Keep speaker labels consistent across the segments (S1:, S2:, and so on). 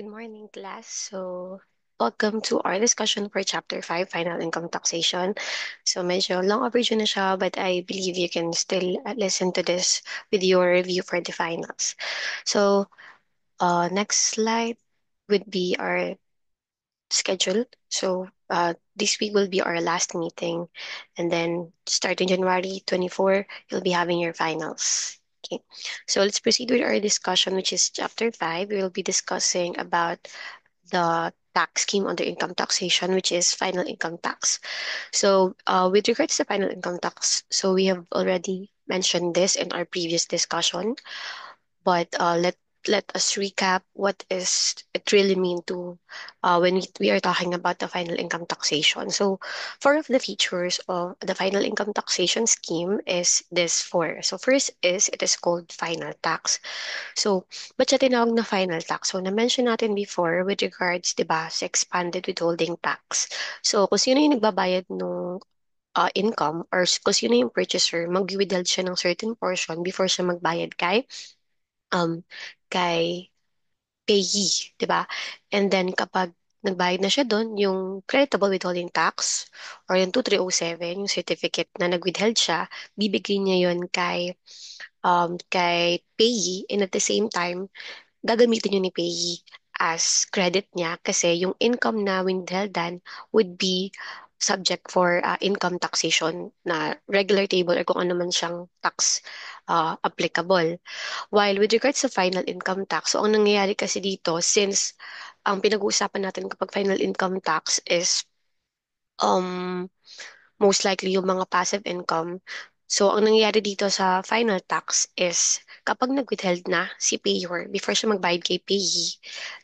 S1: Good morning, class. Welcome to our discussion for Chapter 5, Final Income Taxation. Medyo long overdue na siya, but I believe you can still listen to this with your review for the finals. Next slide would be our schedule. This week will be our last meeting, and then starting January 24, you'll be having your finals. Okay, so let's proceed with our discussion, which is Chapter 5. We will be discussing about the tax scheme under income taxation, which is final income tax. With regards to final income tax, so we have already mentioned this in our previous discussion, but let us recap what is it really mean to when we are talking about the final income taxation. So, four of the features of the final income taxation scheme is this four. So, first is it is called final tax. So, ba't siya tinawag na final tax? So, na-mention natin before with regards, di ba, sa expanded withholding tax. So, kung sino yung nagbabayad ng income or kung sino yung purchaser, mag-withhold siya ng certain portion before siya magbayad um, kay payee, di ba? And then, kapag nagbayad na siya doon, yung creditable withholding tax or yung 2307, yung certificate na nag-withheld siya, bibigay niya yun kay payee, and at the same time, gagamitin yun ni payee as credit niya kasi yung income na withheldan would be subject for income taxation na regular table or kung ano man siyang tax applicable. While with regards sa final income tax, so ang nangyayari kasi dito, since ang pinag-uusapan natin kapag final income tax is um, most likely yung mga passive income. So, ang nangyayari dito sa final tax is kapag nag-withheld na si payer before siya magbayad kay payee,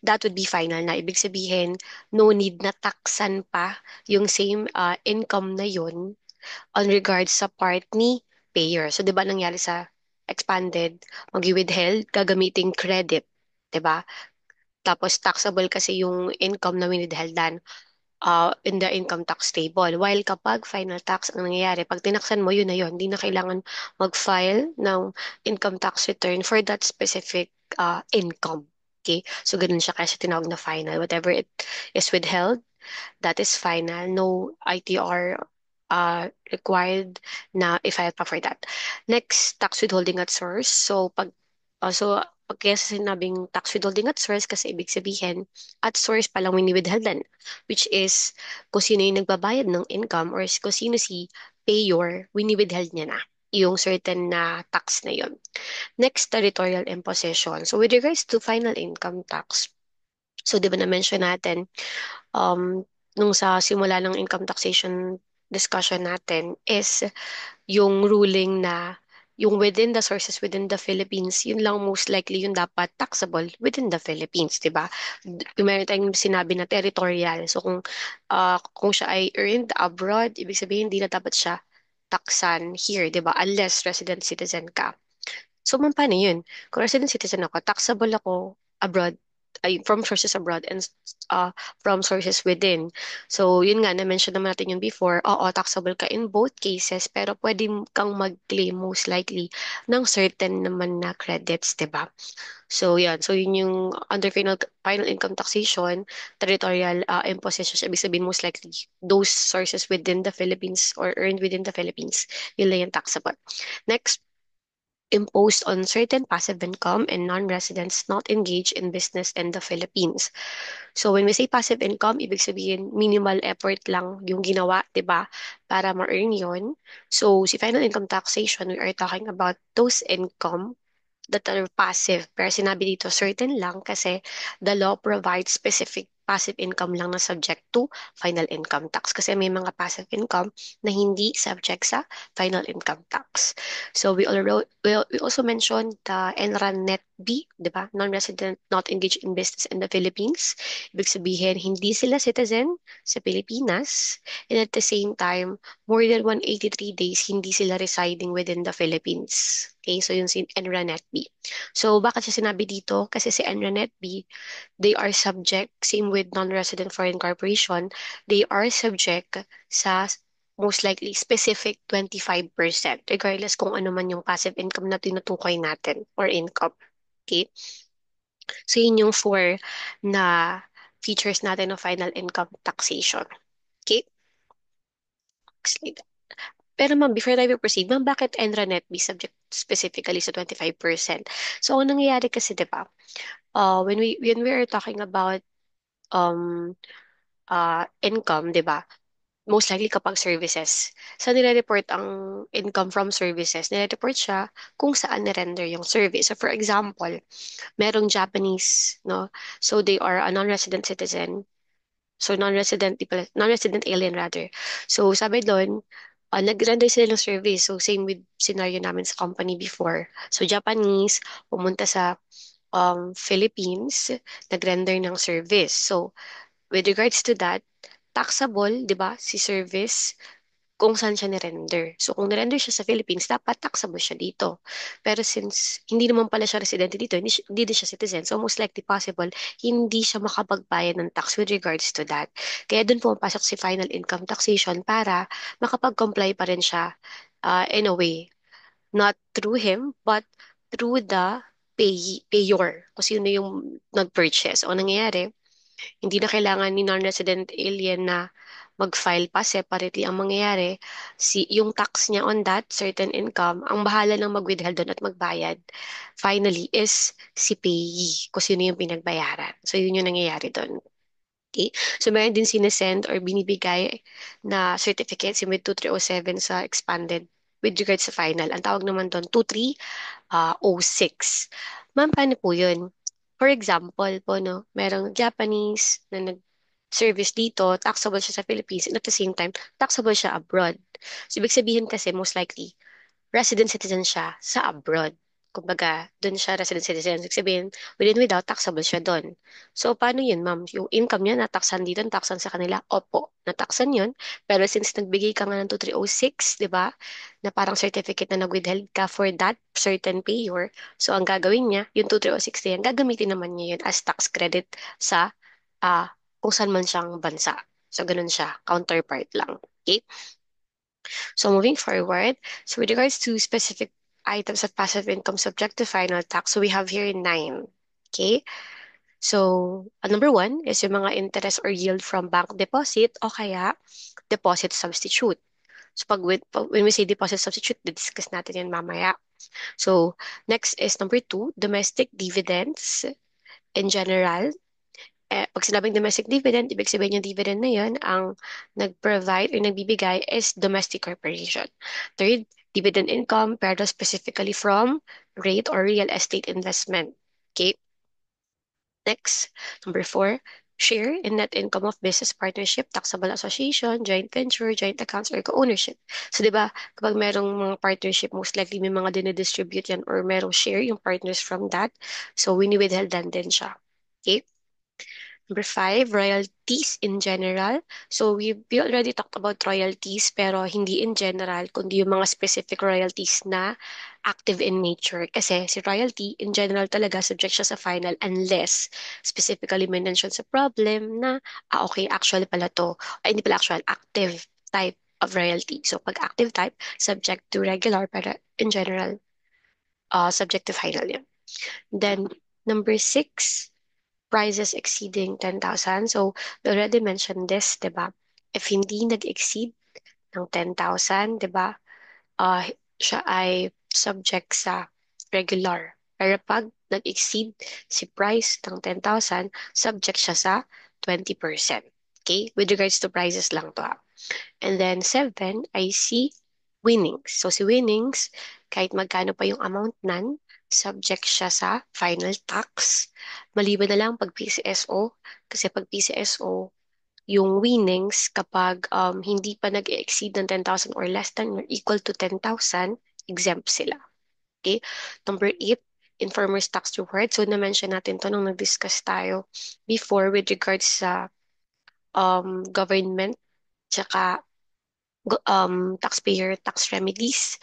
S1: that would be final na. Ibig sabihin, no need na taksan pa yung same income na yun on regards sa part ni payer. So, di ba nangyari sa expanded, mag-withheld, gagamiting credit. Di ba? Tapos taxable kasi yung income na winidheldan in the income tax table. While kapag final tax ang nangyayari, pag tinaksan mo, yun na yun. Hindi na kailangan mag-file ng income tax return for that specific income. Okay? So, ganun siya kasi tinawag na final. Whatever it is withheld, that is final. No ITR required na i-file pa for that. Next, tax withholding at source. Pag kaya sa sinabing tax withholding at source, kasi ibig sabihin, at source pa lang wini-withholdan, which is kung sino yung nagbabayad ng income or kung sino si payor, wini-withheld niya na yung certain na tax na yun. Next, territorial imposition. So with regards to final income tax, so di ba na-mention natin, um, nung sa simula ng income taxation discussion natin is yung ruling na yung within the sources within the Philippines, yun lang most likely yung dapat taxable within the Philippines, di ba? Meron tayong sinabi na territorial. So kung siya ay earned abroad, ibig sabihin hindi na dapat siya taksan here, di ba? Unless resident citizen ka. So, paano yun? Kung resident citizen ako, taxable ako abroad, ay, from sources abroad and uh, from sources within. So, yun nga, na-mention naman natin yun before. Oo, taxable ka in both cases, pero pwede kang mag-claim most likely ng certain naman na credits, di ba? So, yan. So, yun yung under final income taxation, territorial impositions, ibig sabihin most likely those sources within the Philippines or earned within the Philippines, yun lang yung taxable. Next, imposed on certain passive income and non-residents not engaged in business in the Philippines. So when we say passive income, ibig sabihin minimal effort lang yung ginawa, 'di ba? Para ma-earn 'yon. So si final income taxation, we are talking about those income that are passive. Pero sinabi dito, certain lang kasi the law provides specific passive income lang na subject to final income tax. Kasi may mga passive income na hindi subject sa final income tax. So we also mentioned the NRAN Net B, di ba? Non-resident not engaged in business in the Philippines. Ibig sabihin, hindi sila citizen sa Pilipinas. And at the same time, more than 183 days, hindi sila residing within the Philippines. Okay, so yun si NRANET-B. So, bakit siya sinabi dito? Kasi si NRANET-B, they are subject, same with non-resident foreign corporation, they are subject sa most likely specific 25%, regardless kung ano man yung passive income na tinutukoy natin or income. Okay? So, yun yung four na features natin ng final income taxation. Okay? Slide. Pero ma'am, before tayo proceed, ma'am, bakit NRANET be subject specifically sa 25%? So, ang nangyayari kasi, di ba, when we are talking about um, income, di ba, most likely kapag services. Sa nire-report ang income from services, nire-report siya kung saan nirender yung service. So, for example, merong Japanese, no? So, they are a non-resident citizen. So, non-resident alien rather. So, sabi doon, nag-render sila ng service. So, same with scenario namin sa company before. So, Japanese, pumunta sa Philippines, nag-render ng service. So, with regards to that, taxable, di ba, si service, kung saan siya nirender. So, kung nirender siya sa Philippines, dapat taxable siya dito. Pero since hindi naman pala siya residente dito, hindi din siya citizen, so most likely possible, hindi siya makapagbayad ng tax with regards to that. Kaya doon pumapasok si final income taxation para makapag-comply pa rin siya in a way. Not through him, but through the payor. Kung sino yung nag-purchase. O nangyayari, hindi na kailangan ni non-resident alien na mag-file pa separately. Ang mangyayari, yung tax niya on that certain income, ang bahala lang mag-withhold doon at magbayad. Finally, is si payee, kung sino yung pinagbayaran. So, yun yung nangyayari doon. Okay? So, meron din sinesend or binibigay na certificates yung with 2307 sa expanded with regards sa final. Ang tawag naman doon, 2306. Ma'am, paano po yun? For example po, no, merong Japanese na nag-service dito, taxable siya sa Philippines, and at the same time, taxable siya abroad. So, ibig sabihin kasi, most likely, resident citizen siya sa abroad. Kumbaga, doon siya resident citizen. Ibig sabihin, with and without, taxable siya doon. So, paano yun, ma'am? Yung income niya, nataksan dito, nataksan sa kanila? Opo, nataksan yun. Pero since nagbigay ka nga ng 2306, di ba? Na parang certificate na nag-withheld ka for that certain payor. So, ang gagawin niya, yung 2306 na yan, gagamitin naman niya yun as tax credit sa kung saan man siyang bansa. So, ganun siya. Counterpart lang. Okay? So moving forward, so with regards to specific items of passive income subject to final tax, so we have here nine. Okay? So, number one is yung mga interest or yield from bank deposit o kaya deposit substitute. So, when we say deposit substitute, discuss natin yan mamaya. So, next is number two, domestic dividends in general. Pag sinabing domestic dividend, ibig sabihin yung dividend na yun, ang nag-provide or nagbibigay is domestic corporation. Third, dividend income, pero specifically from rate or real estate investment. Okay. Next, number four, share in net income of business partnership, taxable association, joint venture, joint accounts, or co-ownership. So, di ba, kapag merong mga partnership, most likely may mga dinedistribute yan or merong share yung partners from that. So, wini-withhold din siya. Okay? Number five, royalties in general. So we already talked about royalties pero hindi in general kundi yung mga specific royalties na active in nature. Kasi si royalty in general talaga subject siya sa final unless specifically may mention sa problem na okay, actual pala to. Ay, hindi pala actual, active type of royalty. So pag active type, subject to regular pero in general, subject to final yun. Then number six, prices exceeding 10,000. So, we already mentioned this, di ba? If hindi nag-exceed ng 10,000, di ba? Uh, siya ay subject sa regular. Pero pag nag-exceed si price ng 10,000, subject siya sa 20%. Okay? With regards to prices lang to. And then seven, I see winnings. So si winnings, kahit magkano pa yung amount nan, subject siya sa final tax. Maliban na lang pag PCSO. Kasi pag PCSO, yung winnings kapag hindi pa nag-exceed ng 10,000 or less than or equal to 10,000, exempt sila. Okay? Number eight, informer's tax reward. So na-mention natin to nung nag-discuss tayo before with regards sa government tsaka taxpayer tax remedies.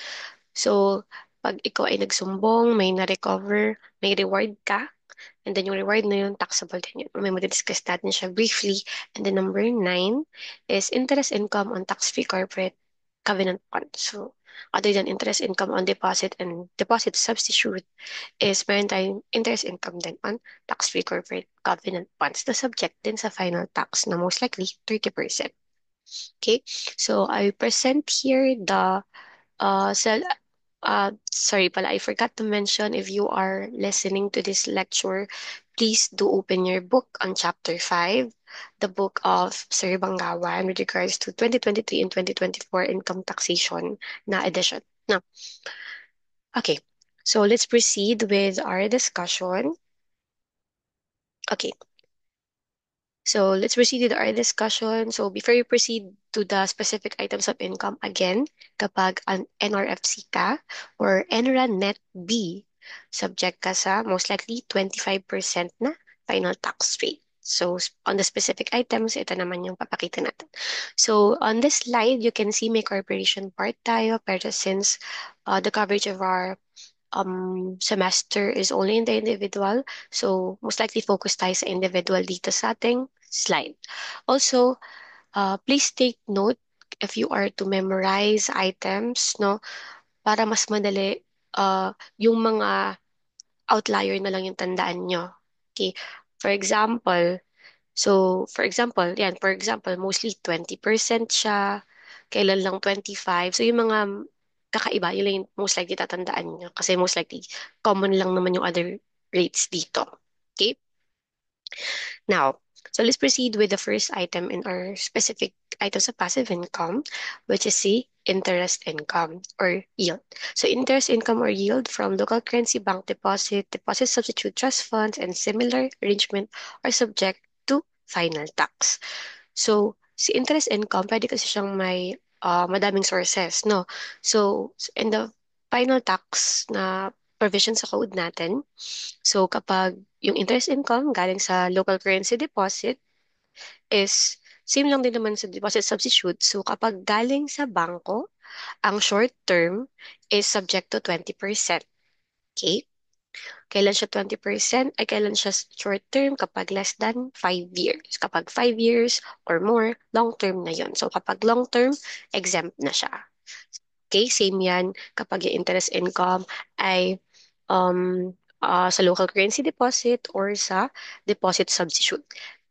S1: So, pag ikaw ay nagsumbong, may na-recover, may reward ka, and then yung reward na yun, taxable din yun. May mag-discuss natin siya briefly. And then number nine is interest income on tax-free corporate covenant funds. So, other than interest income on deposit and deposit substitute is meron tayong interest income din on tax-free corporate covenant bonds na subject din sa final tax na most likely 30%. Okay, so I present here the sell. Sorry pala, I forgot to mention if you are listening to this lecture, please do open your book on chapter 5, the book of Sir Bangawan with regards to 2023 and 2024 income taxation na edition. Now, okay, so let's proceed with our discussion. Okay, so let's proceed with our discussion. So before you proceed to the specific items of income, again, kapag an NRFC ka or NRA Net B, subject ka sa most likely 25% na final tax rate. So on the specific items, ito naman yung papakita natin. So on this slide, you can see may corporation part tayo, pero since the coverage of our semester is only in the individual. So, most likely focus tayo sa individual dito sa ating slide. Also, please take note if you are to memorize items, no, para mas madali yung mga outlier na lang yung tandaan nyo. Okay. For example, for example, mostly 20% siya, kailan lang 25. So, yung mga kakaiba, yun lang yung most likely tatandaan nyo. Kasi most likely, common lang naman yung other rates dito. Okay? Now, so let's proceed with the first item in our specific items of passive income, which is the interest income or yield. So interest income or yield from local currency bank deposit, deposit substitute trust funds, and similar arrangement are subject to final tax. So, si interest income, pwede kasi siyang may madaming sources, no? So, in the final tax na provision sa code natin, so kapag yung interest income galing sa local currency deposit is same lang din naman sa deposit substitute. So kapag galing sa bangko, ang short term is subject to 20%. Okay? Kailan siya 20%? Ay kailan siya short term? Kapag less than 5 years. Kapag 5 years or more, long term na yun. So kapag long term, exempt na siya. Okay, same yan kapag yung interest income ay sa local currency deposit or sa deposit substitute.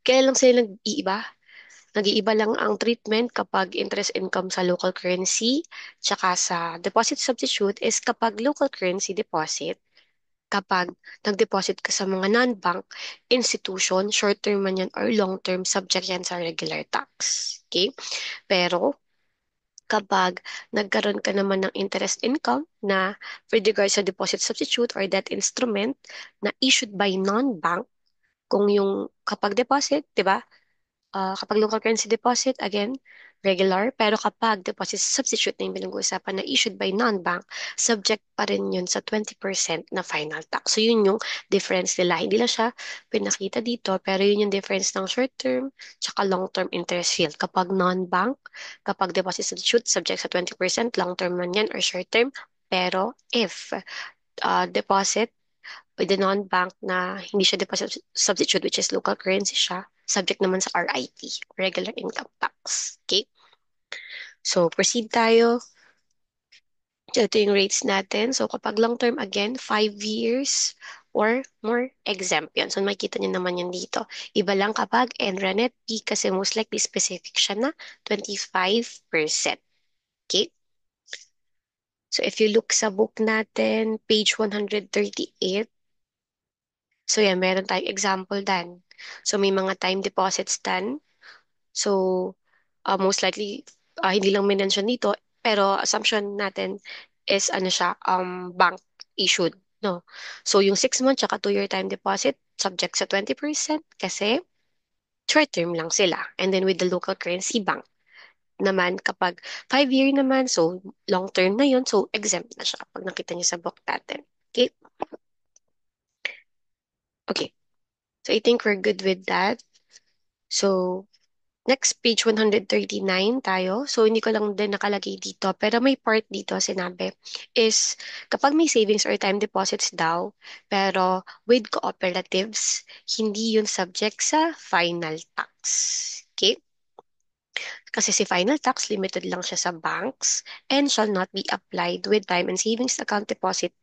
S1: Kaya lang sila nag-iiba. Nag-iiba lang ang treatment kapag interest income sa local currency tsaka sa deposit substitute is kapag local currency deposit, kapag nag-deposit ka sa mga non-bank institution, short-term man yan or long-term, subject yan sa regular tax. Okay? Pero kapag nagkaroon ka naman ng interest income na with regards sa deposit substitute or debt instrument na issued by non-bank, kung yung kapag deposit, di ba? Kapag local currency deposit, again, regular. Pero kapag deposit substitute na yung pinag-uusapan na issued by non-bank, subject pa rin yun sa 20% na final tax. So yun yung difference nila. Hindi lang siya pinakita dito, pero yun yung difference ng short-term tsaka long-term interest yield. Kapag non-bank, kapag deposit substitute, subject sa 20%, long-term man yan or short-term. Pero if deposit with the non-bank na hindi siya deposit substitute, which is local currency siya, subject naman sa RIT, regular income tax. Okay? So, proceed tayo. So, ito yung rates natin. So, kapag long term, again, 5 years or more, exempt yan. So, makikita niyo naman yan dito. Iba lang kapag NRANET P kasi most likely specific siya na 25%. Okay? So, if you look sa book natin, page 138, so yan, meron tayong example dan. So may mga time deposits dan. So most likely, hindi lang minention dito, pero assumption natin is ano siya, bank issued. No? So yung 6 month tsaka 2 year time deposit, subject sa 20% kasi short term lang sila. And then with the local currency bank naman, kapag 5 year naman, so long term na yun, so exempt na siya pag nakita niyo sa book natin. Okay? Okay. So I think we're good with that. So, next page 139 tayo. So, hindi ko lang din nakalagay dito. Pero may part dito sinabi is kapag may savings or time deposits daw, pero with cooperatives, hindi yun subject sa final tax. Okay? Kasi si final tax, limited lang siya sa banks and shall not be applied with time and savings account deposit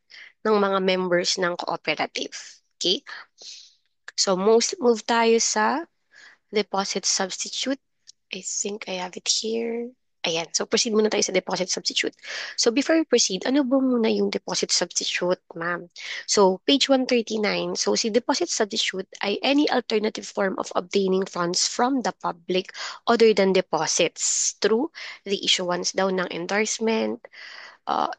S1: ng mga members ng cooperative. Okay? So, most move tayo sa deposit substitute. I think I have it here. Ayan. So, proceed muna tayo sa deposit substitute. So, before we proceed, ano ba muna yung deposit substitute, ma'am? So, page 139. So, si deposit substitute ay any alternative form of obtaining funds from the public other than deposits through the issuance daw ng endorsement,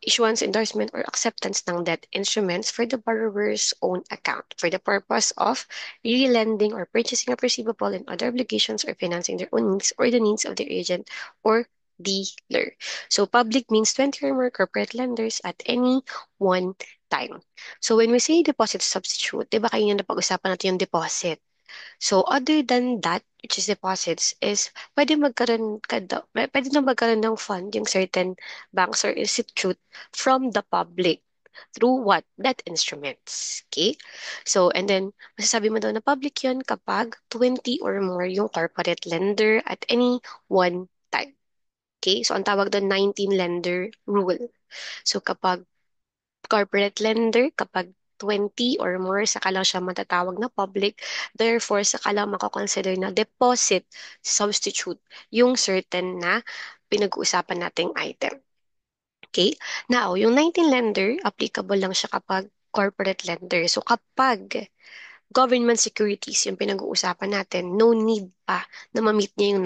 S1: issuance, endorsement, or acceptance ng debt instruments for the borrower's own account for the purpose of re-lending or purchasing of receivable and other obligations or financing their own needs or the needs of their agent or dealer. So public means 20 or more corporate lenders at any one time. So when we say deposit substitute, di ba kayo yung napag-usapan natin yung deposit? So other than that, which is deposits, is pwede na magkaroon ng fund yung certain banks or institute from the public through what? Debt instruments. Okay? So, and then, masasabi mo daw na public yun kapag 20 or more yung corporate lender at any one time. Okay? So, ang tawag doon 19 lender rule. So, kapag corporate lender kapag 20 or more, saka lang siya matatawag na public. Therefore, saka lang makakonsider na deposit substitute yung certain na pinag-uusapan nating item. Okay? Now, yung 19 lender, applicable lang siya kapag corporate lender. So, kapag government securities yung pinag-uusapan natin, no need pa na ma-meet niya yung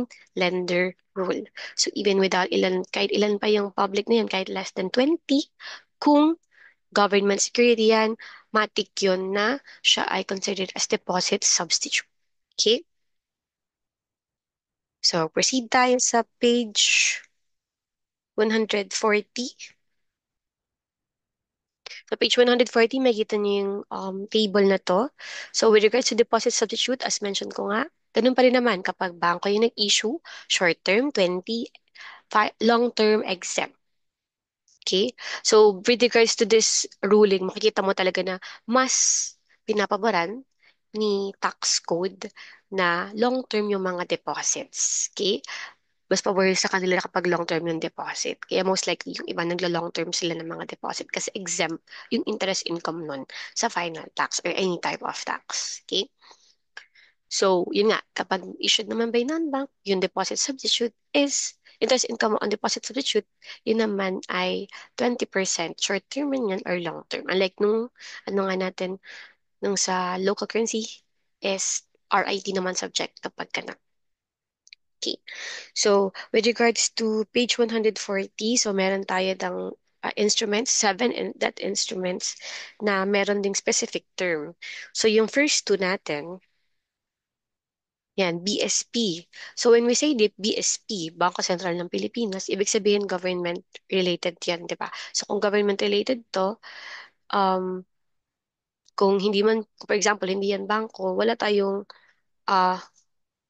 S1: 19 lender rule. So, even without kahit ilan pa yung public na yan, kahit less than 20, kung government security yan, matik yun na siya ay considered as deposit substitute. Okay? So, proceed tayo sa page 140. So, page 140, makita niyo yung table na to. So, with regards to deposit substitute, as mentioned ko nga, ganun pa rin naman kapag bangko yung nag-issue, short-term, 20, long-term, exempt. Okay? So, with regards to this ruling, makikita mo talaga na mas pinapaboran ni tax code na long-term yung mga deposits. Okay? Mas pabor sa kanila kapag long-term yung deposit. Kaya most likely yung iba naglo-long-term sila ng mga deposit kasi exempt yung interest income nun sa final tax or any type of tax. Okay? So, yun nga, kapag issued naman by non-bank, yung deposit substitute is interest income on deposit substitute, yun naman ay 20% short-term man yan or long-term. Unlike nung, ano nga natin, nung sa local currency is RIT naman subject kapag ka na. Okay. So, with regards to page 140, so meron tayo ng instruments, seven in that instruments na meron ding specific term. So, yung first two natin, yan, BSP. So when we say BSP, Bangko Sentral ng Pilipinas, ibig sabihin government-related yan, di ba? So kung government-related to, um, kung hindi man, for example, hindi yan bangko, wala tayong ah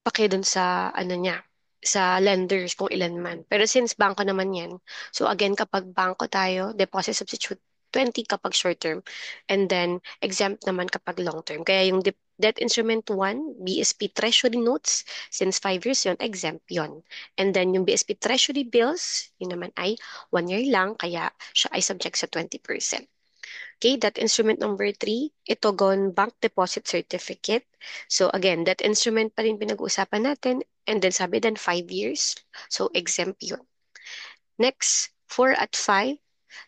S1: pake dun sa ano niya, sa lenders kung ilan man. Pero since bangko naman yan, so again, kapag bangko tayo, deposit substitute 20 kapag short term, and then exempt naman kapag long term. Kaya yung debt instrument 1, BSP Treasury Notes, since 5 years yon exempt yon. And then yung BSP Treasury Bills, yun naman ay 1 year lang, kaya siya ay subject sa 20%. Okay, that instrument number three, Itogon Bank Deposit Certificate. So again, that instrument pa rin pinag-uusapan natin. And then sabi din 5 years. So exempt yun. Next, 4 at 5,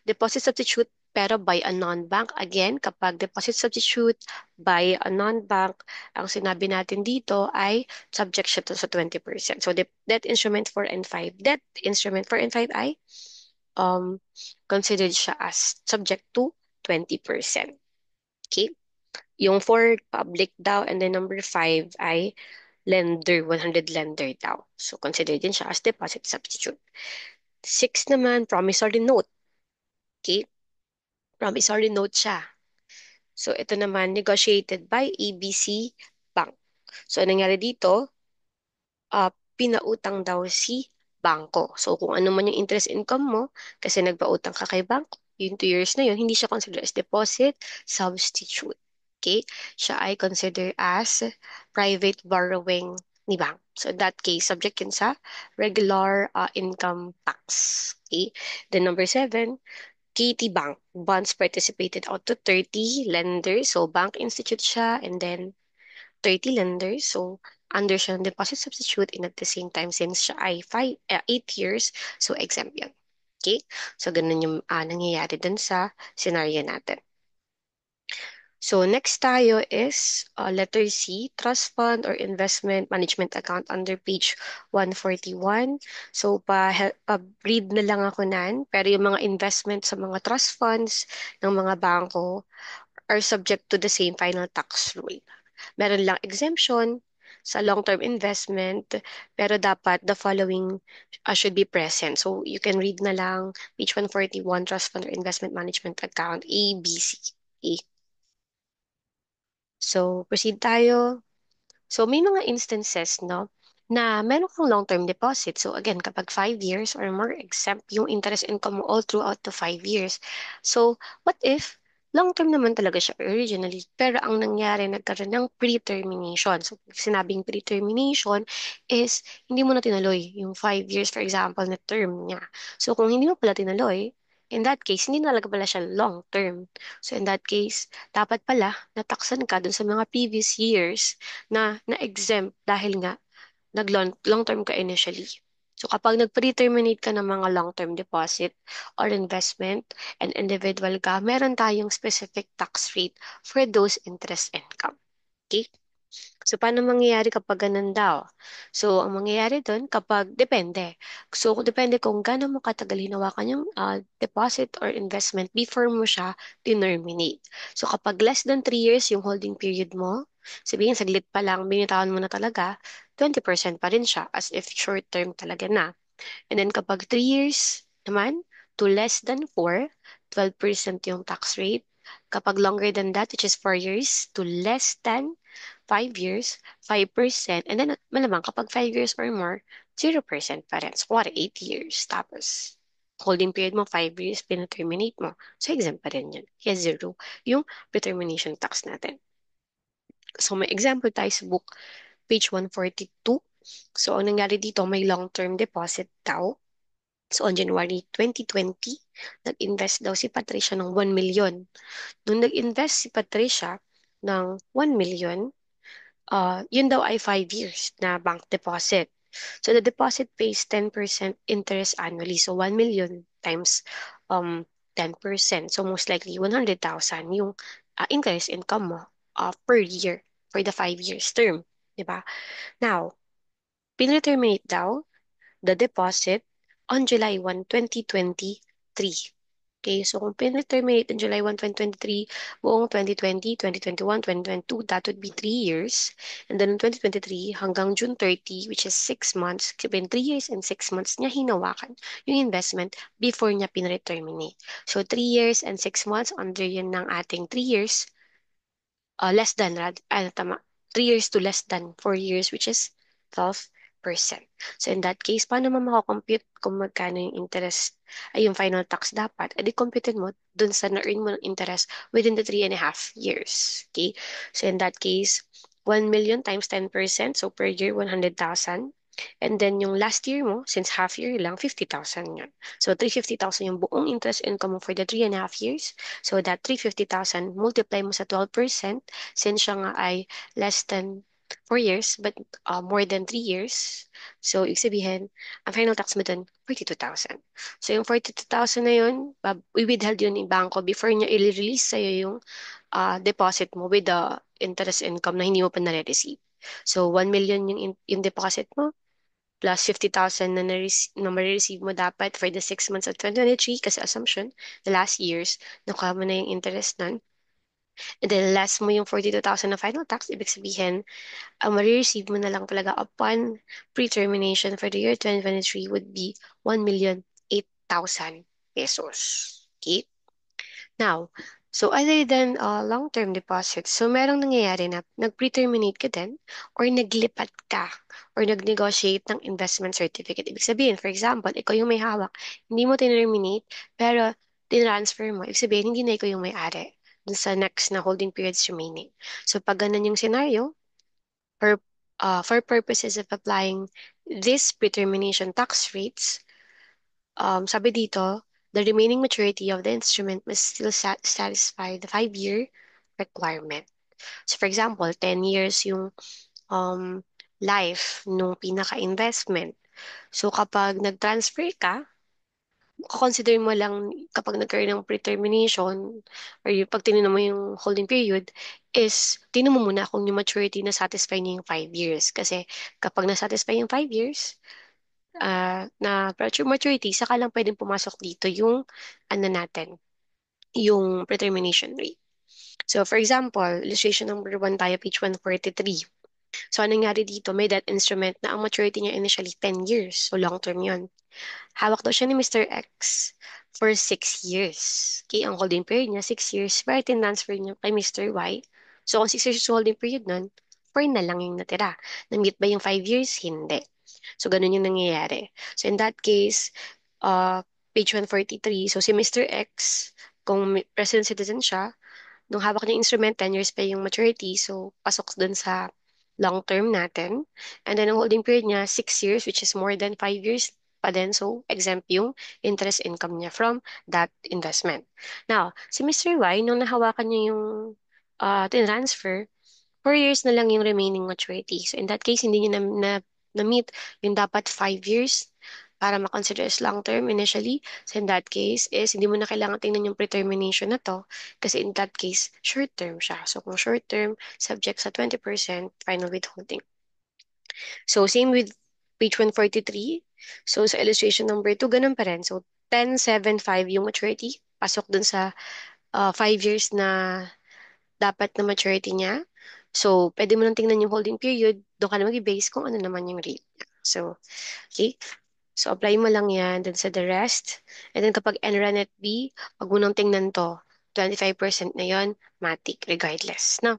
S1: deposit substitute pero by a non-bank. Again, kapag deposit substitute by a non-bank, ang sinabi natin dito ay subject siya to sa 20%. So that instrument 4 and 5. That instrument 4 and 5 ay um, considered siya as subject to 20%. Okay? Yung 4 public daw, and then number 5 ay lender, 100 lender daw. So, consider din siya as deposit substitute. 6 naman, promissory note. Okay? Promissory note siya. So, ito naman, negotiated by ABC Bank. So, anong nangyari dito? Pinautang daw si bangko. So, kung ano man yung interest income mo, kasi nagpautang ka kay bangko, yung 2 years na yun, hindi siya considered as deposit substitute. Okay? Siya ay considered as private borrowing ni bank. So in that case, subject yun sa regular income tax. Okay? Then number seven, Katie Bank. Bonds participated out to 30 lenders. So bank institute siya and then 30 lenders. So under siya ng deposit substitute and at the same time since siya ay 8 years, so exempt yun. Okay? So ganun yung nangyayari dun sa scenario natin. So next tayo is letter C, trust fund or investment management account under page 141. So pa-read na lang ako nan, pero yung mga investment sa mga trust funds ng mga bangko are subject to the same final tax rule. Meron lang exemption sa long-term investment, pero dapat the following should be present. So you can read na lang page 141, trust fund or investment management account, A, B, C. A. So, proceed tayo. So, may mga instances, no, na meron kang long-term deposit. So, again, kapag 5 years or more, exempt yung interest income mo all throughout the 5 years. So, what if long-term naman talaga siya originally, pero ang nangyari, nagkaroon ng pre-termination. So, pag sinabing pre-termination is hindi mo na tinuloy yung 5 years, for example, na term niya. So, kung hindi mo pala tinuloy, in that case, hindi na talaga pala siya long-term. So, in that case, dapat pala nataksan ka dun sa mga previous years na na-exempt dahil nga long term ka initially. So kapag nag-pre-terminate ka ng mga long-term deposit or investment and individual ka, meron tayong specific tax rate for those interest income. Okay? So, paano mangyayari kapag ganun daw? So, ang mangyayari doon kapag, depende. So, depende kung gaano mo katagal hinawakan yung deposit or investment before mo siya terminate. So, kapag less than 3 years yung holding period mo, sabihin saglit pa lang, binitawan mo na talaga, 20% pa rin siya as if short term talaga na. And then kapag 3 years naman to less than 4, 12% yung tax rate. Kapag longer than that, which is 4 years to less than 5 years, 5%. And then malamang kapag 5 years or more, 0% pa rin. So, what, 8 years. Tapos, holding period mo, 5 years, pina-terminate mo. So, exempt pa rin yun. Kaya zero yung determination tax natin. So, may example tayo sa book, page 142. So, ang nangyari dito, may long-term deposit daw. So, on January 2020, nag-invest daw si Patricia ng 1 million. Nung nag-invest si Patricia ng 1 million, yun daw ay 5 years na bank deposit. So, the deposit pays 10% interest annually. So, 1 million times 10%. So, most likely 100,000 yung interest income mo per year for the 5 years term. Diba? Now, pinreterminate daw the deposit on July 1, 2023. Okay, so kung pin-terminate on July 1, 2023, buong 2020, 2021, 2022, that would be 3 years. And then 2023 hanggang June 30, which is 6 months, sabihin 3 years and 6 months niya hinawakan yung investment before niya pin-terminate. So 3 years and 6 months, under yun ng ating 3 years, less than, 3 years to less than 4 years, which is 12%. So in that case, paano mo makakompute kung magkano yung interest, ay yung final tax dapat? E di computed mo dun sa na-earn mo ng interest within the 3.5 years. Okay? So in that case, 1 million times 10%, so per year, 100,000. And then yung last year mo, since half year lang, 50,000 yun. So 350,000 yung buong interest income mo for the 3.5 years. So that 350,000 multiply mo sa 12%, since siya nga ay less than 4 years, but more than 3 years. So, ibig sabihin, ang final tax mo dun, 42,000. So, yung 42,000 na yun, i-withheld yun ng bangko before niya i-release sa'yo yung deposit mo with the interest income na hindi mo pa nare-receive. So, 1 million yung deposit mo, plus 50,000 na ma-receive mo dapat for the 6 months of 2023 kasi assumption, the last years, nakuha mo na yung interest nun. And then last mo yung 42,000 na final tax, ibig sabihin, ang ma-receive mo na lang talaga upon pre-termination for the year 2023 would be 1,008,000 pesos. Okay? Now, so other than long-term deposits, so merong nangyayari na nag-pre-terminate ka din or naglipat ka or nag-negotiate ng investment certificate. Ibig sabihin, for example, ikaw yung may hawak, hindi mo tinterminate, pero tinransfer mo. Ibig sabihin, hindi na ikaw yung may-ari dun sa next na holding periods remaining. So pag ganun yung scenario, per for purposes of applying this pretermination tax rates, sabi dito, the remaining maturity of the instrument must still satisfy the 5-year requirement. So for example, 10 years yung um, life nung pinaka-investment. So kapag nag-transfer ka, consider mo lang kapag nagkaroon ng pretermination or yung pag tinignan mo yung holding period is tingnan mo muna kung yung maturity na satisfy niya yung 5 years. Kasi kapag na-satisfy yung 5 years, na maturity, saka lang pwedeng pumasok dito yung ano natin, yung pretermination rate. So for example, illustration number 1 tayo, page 143. So anong nangyari dito, may debt instrument na ang maturity niya initially 10 years. So long term yun. Hawak daw siya ni Mr. X for 6 years. Okay, ang holding period niya, 6 years. Pero transfer niya kay Mr. Y. So kung 6 years yung holding period nun, 4 na lang yung natira. Na-meet ba yung 5 years? Hindi. So ganun yung nangyayari. So in that case, page 143, so si Mr. X, kung resident citizen siya, nung hawak niya yung instrument, 10 years pa yung maturity. So, pasok dun sa long term natin. And then, ang holding period niya, 6 years, which is more than 5 years pa din. So, exempt yung interest income niya from that investment. Now, si Mr. Y, nung nahawakan niya yung transfer, 4 years na lang yung remaining maturity. So, in that case, hindi niya na-meet yung dapat 5 years para ma-consider as long-term initially. So, in that case, is hindi mo na kailangan tingnan yung pretermination na to kasi in that case, short-term siya. So, kung short-term, subject sa 20% final withholding. So, same with page 143. So, sa illustration number 2, ganun pa rin. So, 10.75 yung maturity. Pasok dun sa 5 years na dapat na maturity niya. So, pwede mo nang tingnan yung holding period. Doon ka na mag-base kung ano naman yung rate niya. So, okay. So, apply mo lang yan dun sa the rest. And then kapag NRAN at B, pag mo nang tingnan to, 25% na yon matic, regardless. No?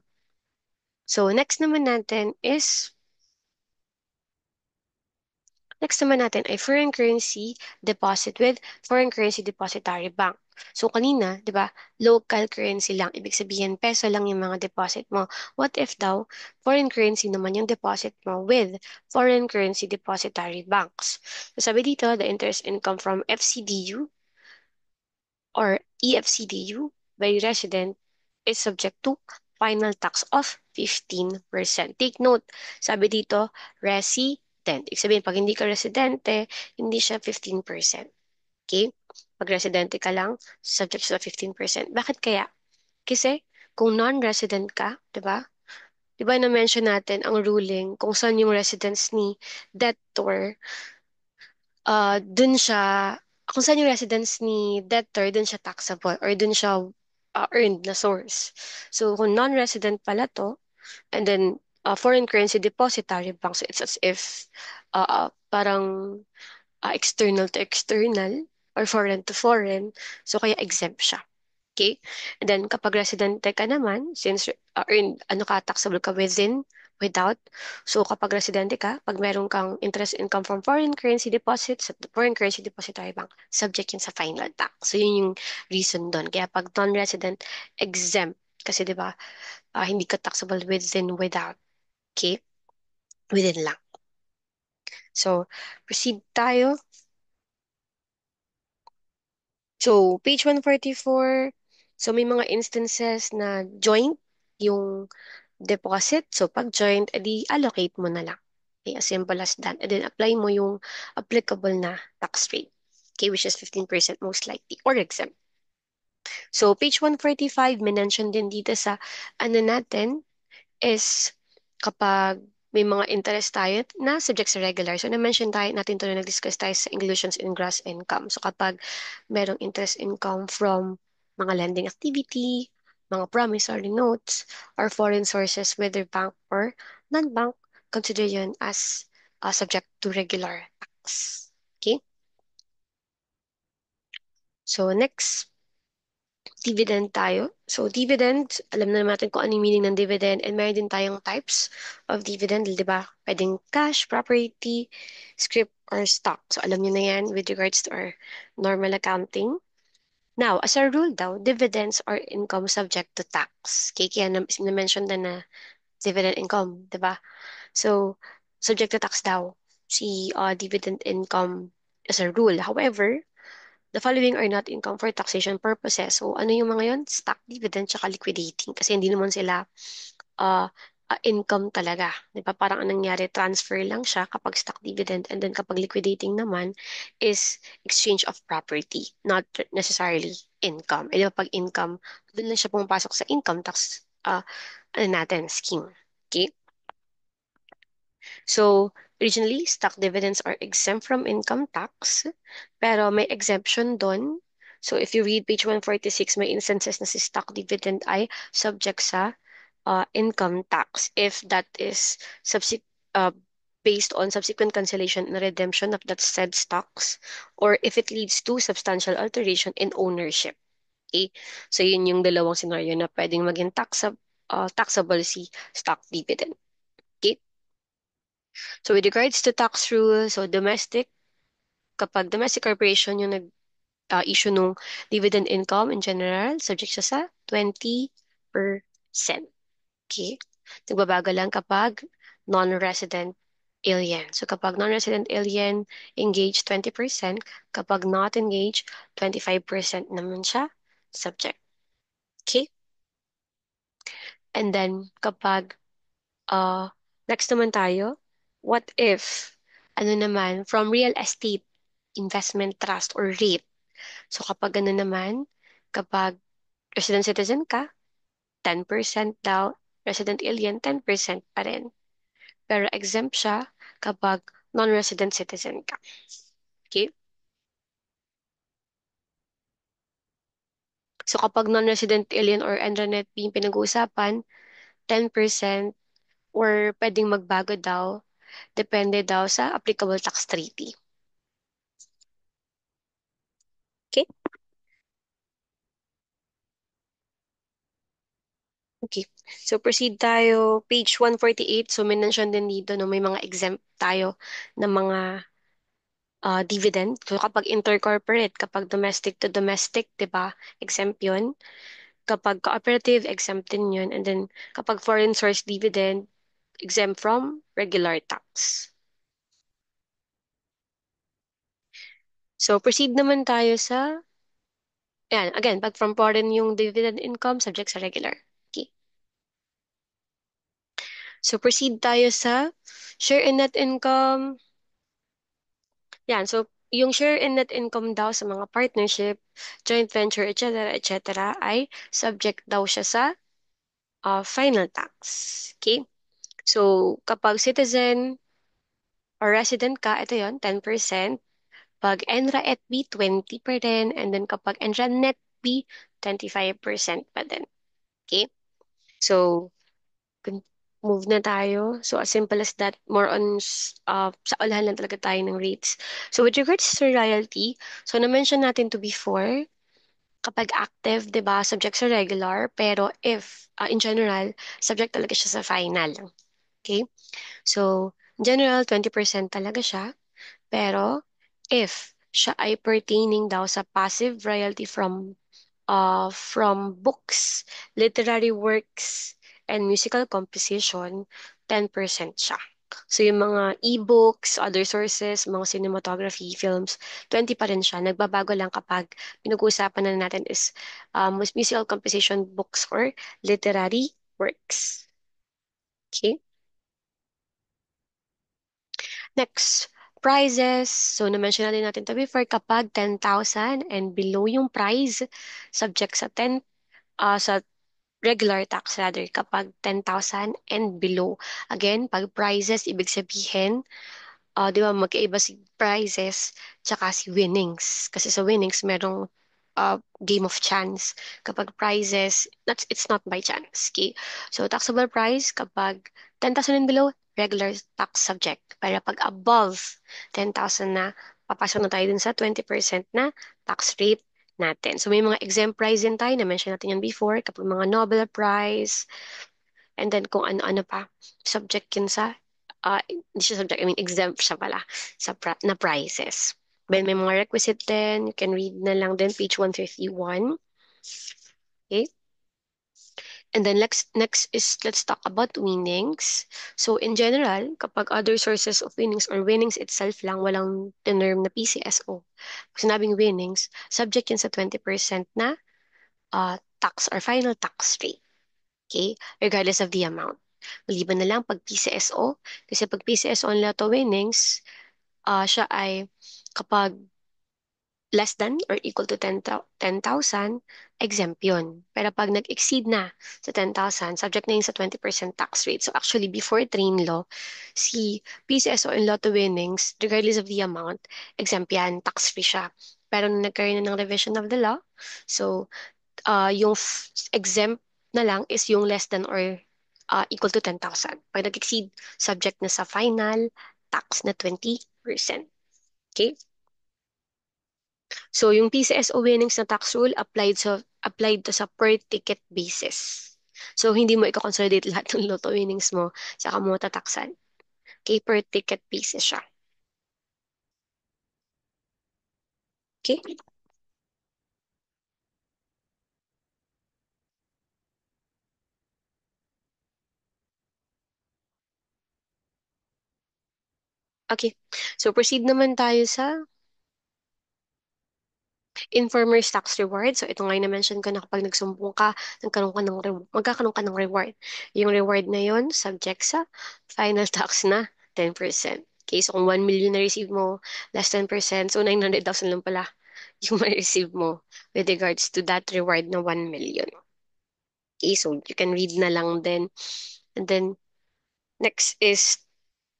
S1: So, next naman natin ay foreign currency deposit with foreign currency depository bank. So, kanina, di ba, local currency lang. Ibig sabihin, peso lang yung mga deposit mo. What if daw, foreign currency naman yung deposit mo with foreign currency depository banks? So, sabi dito, the interest income from FCDU or EFCDU by resident is subject to final tax of 15%. Take note, sabi dito, resident. Ibig sabihin, pag hindi ka residente, hindi siya 15%. Okay? Pag residente ka lang, subject sa 15%. Bakit kaya? Kasi, kung non-resident ka, di ba? Di ba na-mention natin ang ruling kung saan yung residence ni debtor, dun siya, kung saan yung residence ni debtor, dun siya taxable or dun siya earned na source. So, kung non-resident pala to, and then foreign currency depository bank, so it's as if parang external to external or foreign to foreign, so kaya exempt siya. Okay? And then kapag residente ka naman, since ano ka, taxable ka within, without. So kapag residente ka, pag meron kang interest income from foreign currency deposits at the foreign currency depository bank, subject yun sa final tax. So yun yung reason doon. Kaya pag non-resident, exempt. Kasi di ba, hindi ka taxable within, without. Okay? Within lang. So, proceed tayo. So, page 144. So, may mga instances na joint yung deposit. So, pag joint, edi allocate mo na lang. Okay, as simple as that. And then, apply mo yung applicable na tax rate. Okay, which is 15% most likely or exempt. So, page 145, minention din dito sa ano natin is kapag may mga interest tayo na subject sa regular. So, na-mention tayo natin to na nag-discuss tayo sa inclusions in gross income. So, kapag merong interest income from mga lending activity, mga promissory notes, or foreign sources, whether bank or non-bank, consider yun as subject to regular tax. Okay? So, next, dividend tayo. So, dividend, alam na natin kung ano yung meaning ng dividend and meron din tayong types of dividend, di ba? Pwedeng cash, property, scrip, or stock. So, alam niyo na yan with regards to our normal accounting. Now, as a rule daw, dividends are income subject to tax. Okay, kaya na-mention na dividend income, di ba? So, subject to tax daw si dividend income as a rule. However, the following are not income for taxation purposes. So, ano yung mga yun? Stock dividend tsaka liquidating. Kasi hindi naman sila uh, income talaga. Di ba? Parang anong nangyari, transfer lang siya kapag stock dividend and then kapag liquidating naman is exchange of property, not necessarily income. E di ba pag income, doon lang siya pumapasok sa income tax ano natin, scheme. Okay? So, originally, stock dividends are exempt from income tax, pero may exemption doon. So, if you read page 146, may instances na si stock dividend ay subject sa income tax if that is uh, based on subsequent cancellation and redemption of that said stocks or if it leads to substantial alteration in ownership. Okay? So, yun yung dalawang scenario na pwedeng maging taxable si stock dividend. Okay? So with regards to tax rules, so kapag domestic corporation yung nag-issue nung dividend income in general, subject siya sa 20%. Okay? Nagbabago lang kapag non-resident alien. So kapag non-resident alien, engaged 20%. Kapag not engaged, 25% naman siya subject. Okay? And then kapag next naman tayo, what if, ano naman, from real estate investment trust or REIT. So kapag ano naman, kapag resident citizen ka, 10% daw, resident alien, 10% pa rin. Pero exempt siya kapag non-resident citizen ka. Okay? So kapag non-resident alien or NRENet yung pinag-uusapan, 10% or pwedeng magbago daw, depende daw sa applicable tax treaty. Okay? Okay. So proceed tayo. Page 148. So may mention din dito no, may mga exempt tayo na mga dividend. So kapag intercorporate, kapag domestic to domestic, 'di ba? Exempt 'yun. Kapag cooperative, exempt din 'yun. And then kapag foreign source dividend, exempt from regular tax. So proceed naman tayo sa yan, again, pag from foreign yung dividend income, subject sa regular. Okay. So proceed tayo sa share in net income. Yan, so yung share in net income daw sa mga partnership, joint venture, etc., ay subject daw siya sa final tax. Okay? So, kapag citizen or resident ka, ito yon 10%. Pag NRA at B, 20 pa rin. And then kapag NRA net B, 25% pa din. Okay? So, Kun- move na tayo. So, as simple as that, more on sa ulahan lang talaga tayo ng rates. So, with regards to royalty, so na-mention natin to before, kapag active, di ba, subject sa regular, pero if, in general, subject talaga siya sa final. Okay? So, in general, 20% talaga siya. Pero, if siya ay pertaining daw sa passive royalty from books, literary works, and musical composition, 10% siya. So yung mga e-books, other sources, mga cinematography, films, 20 pa rin siya. Nagbabago lang kapag pinag-uusapan na natin is musical composition books or literary works. Okay? Next, prizes. So, na-mention na din natin to before, kapag 10,000 and below yung prize, subject sa 10, sa regular tax rather kapag 10,000 and below. Again, pag prizes, ibig sabihin, di ba magkaiba si prizes tsaka si winnings. Kasi sa winnings, merong game of chance. Kapag prizes, it's not by chance. Okay? So, taxable prize, kapag 10,000 and below, regular tax subject. Pero pag above 10,000 na, papasok na tayo dun sa 20% na tax rate natin. So, may mga exempt prize din tayo. Na-mention natin yan before. Kapag mga Nobel Prize, and then kung ano-ano pa, subject yun sa, hindi siya subject, I mean exempt siya pala sa na prizes. Then may mga requisite din, you can read na lang din page 151. Okay? And then let's talk about winnings. So in general, kapag other sources of winnings or winnings itself lang, walang term na PCSO. Pag sinabing winnings, subject yan sa 20% na tax or final tax rate. Okay? Regardless of the amount. Maliban na lang pag PCSO. Kasi pag PCSO ang Lotto winnings, siya ay kapag less than or equal to 10,000, exempt yun. Pero pag nag-exceed na sa 10,000, subject na yun sa 20% tax rate. So actually, before train law, si PCSO and Lotto winnings, regardless of the amount, exempt yan, tax-free siya. Pero nung nagkaroon na ng revision of the law, so yung exempt na lang is yung less than or equal to 10,000. Pag nag-exceed, subject na sa final tax na 20%. Okay? So, yung PCSO winnings na tax rule applied to sa per ticket basis. So, hindi mo i-consolidate lahat ng lotto winnings mo saka mo tataksan. Okay, per ticket basis siya. Okay? Okay. So, proceed naman tayo sa informer's tax reward. So, ito nga yung na-mention ko na kapag nagsumbong ka, magkakaroon ka ng reward. Yung reward na yon subject sa final tax na 10%. Okay, so kung 1 million na receive mo, less 10%, so 900,000 lang pala yung ma-receive mo with regards to that reward na 1 million. Okay, so you can read na lang din. And then, next is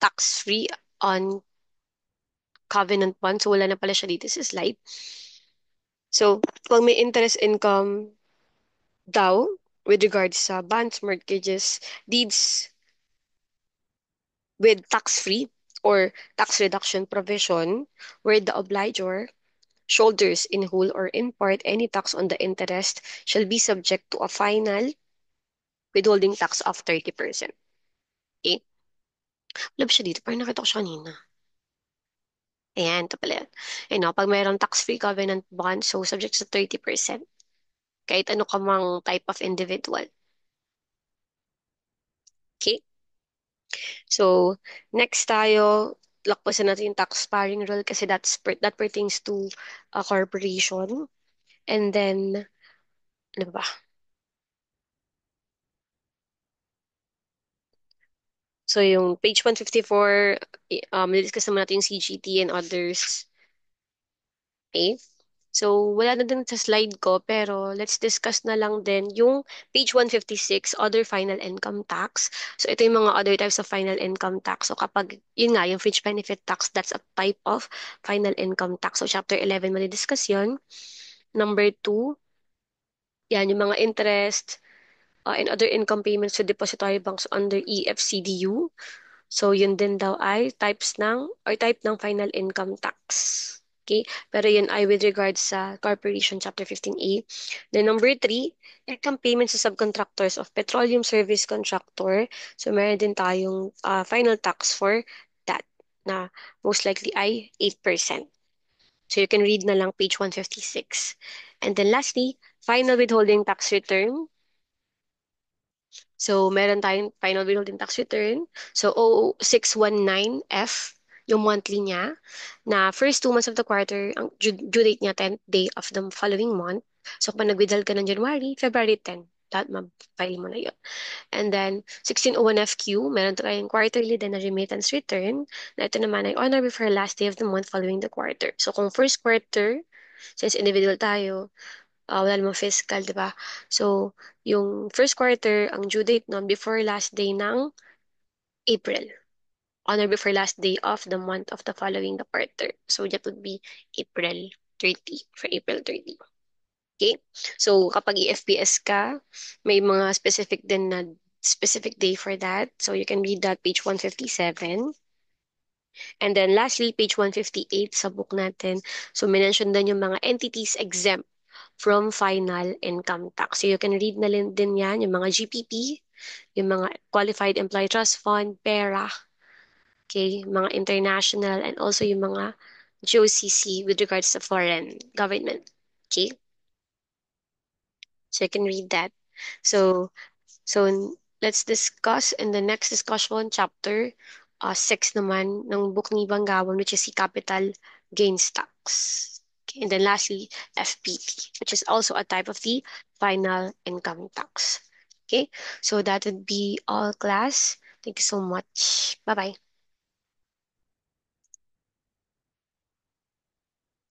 S1: tax-free on covenant bond. So, wala na pala siya dito sa slide. So, pag may interest income daw, with regards sa bonds, mortgages, deeds with tax-free or tax reduction provision, where the obligor shoulders in whole or in part any tax on the interest shall be subject to a final withholding tax of 30%. Okay? Wala ba siya dito? Parang nakita ko siya kanina. Ayan, ito pala yan. Ayun, no, pag mayroong tax-free covenant bond, so subject sa 30%. Kahit ano ka mang type of individual. Okay? So, next tayo, lakpasan natin yung tax sparing rule kasi that pertains to a corporation. And then, ano ba? So, yung page 154, discuss naman natin yung CGT and others. Okay? So, wala na din sa slide ko, pero let's discuss na lang din yung page 156, other final income tax. So, ito yung mga other types of final income tax. So, kapag, yun nga, yung fringe benefit tax, that's a type of final income tax. So, chapter 11, mali-discuss yun. Number 2, yan, yung mga interest and other income payments to depository banks under EFCDU. So, yun din daw ay type ng final income tax. Okay? Pero yun ay with regards sa Corporation Chapter 15A. Then number 3, income payments to subcontractors of petroleum service contractor. So, meron din tayong final tax for that na most likely ay 8%. So, you can read na lang page 156. And then lastly, final withholding tax return. So, meron tayong final withholding tax return. So, 0619F, yung monthly niya, na first 2 months of the quarter, ang due date niya, 10th day of the following month. So, kung nag-withhold ka ng January, February 10, that ma-file mo na yun. And then, 1601FQ, meron tayong quarterly din na remittance return, na ito naman ay on or before last day of the month following the quarter. So, kung first quarter, since individual tayo, wala namang fiscal, di ba? So, yung first quarter, ang due date nun, before last day ng April. On or before last day of the month of the following the quarter. So, that would be April 30, for April 30. Okay? So, kapag EFPS ka, may mga specific din na specific day for that. So, you can read that page 157. And then lastly, page 158 sa book natin. So, minention din yung mga entities exempt from final income tax. So, you can read na din yan, yung mga GPP, yung mga Qualified Employee Trust Fund, PERA, okay, mga international, and also yung mga GOCC with regards to foreign government. Okay? So, you can read that. So, So, let's discuss in the next discussion, chapter 6 naman ng book ni Banggawan, which is the capital gains tax. Okay, and then lastly, FPT, which is also a type of the final income tax. Okay, so that would be all, class. Thank you so much. Bye-bye.